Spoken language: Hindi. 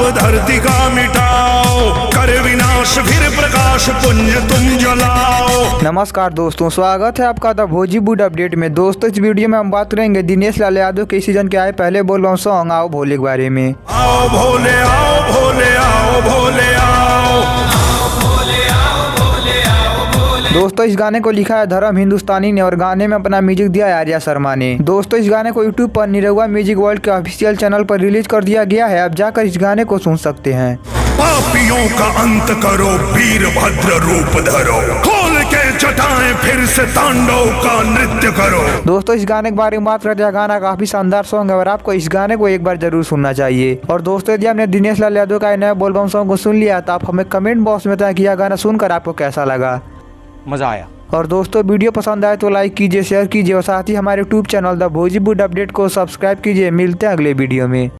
पाप धरती का मिटाओ, कर विनाश फिर प्रकाश पुण्य तुम जलाओ। नमस्कार दोस्तों, स्वागत है आपका द भोजीवुड अपडेट में। दोस्तों, इस वीडियो में हम बात करेंगे दिनेश लाल यादव के सीजन के आए पहले बोलबम सॉन्ग आओ भोले के बारे में। आओ भोले आओ भोले आओ भोले आओ। दोस्तों, इस गाने को लिखा है धर्म हिंदुस्तानी ने और गाने में अपना म्यूजिक दिया है आर्या शर्मा ने। दोस्तों, इस गाने को यूट्यूब पर निरहुआ म्यूजिक वर्ल्ड के ऑफिशियल चैनल पर रिलीज कर दिया गया है। आप जाकर इस गाने को सुन सकते हैं। पापियों का अंत करो, वीरभद्र रूप धरो, खोल के चटाएं फिर से तांडव का नृत्य करो। दोस्तों, इस गाने के बारे में बात करते हैं, गाना काफी शानदार सॉन्ग है और आपको इस गाने को एक बार जरूर सुनना चाहिए। और दोस्तों, यदि आपने दिनेश लाल यादव का नया बोलबम सॉन्ग को सुन लिया तो आप हमें कमेंट बॉक्स में बताएं कि यह गाना सुनकर आपको कैसा लगा। मजा आया। और दोस्तों, वीडियो पसंद आए तो लाइक कीजिए, शेयर कीजिए और साथ ही हमारे यूट्यूब चैनल द भोजीवुड अपडेट को सब्सक्राइब कीजिए। मिलते हैं अगले वीडियो में।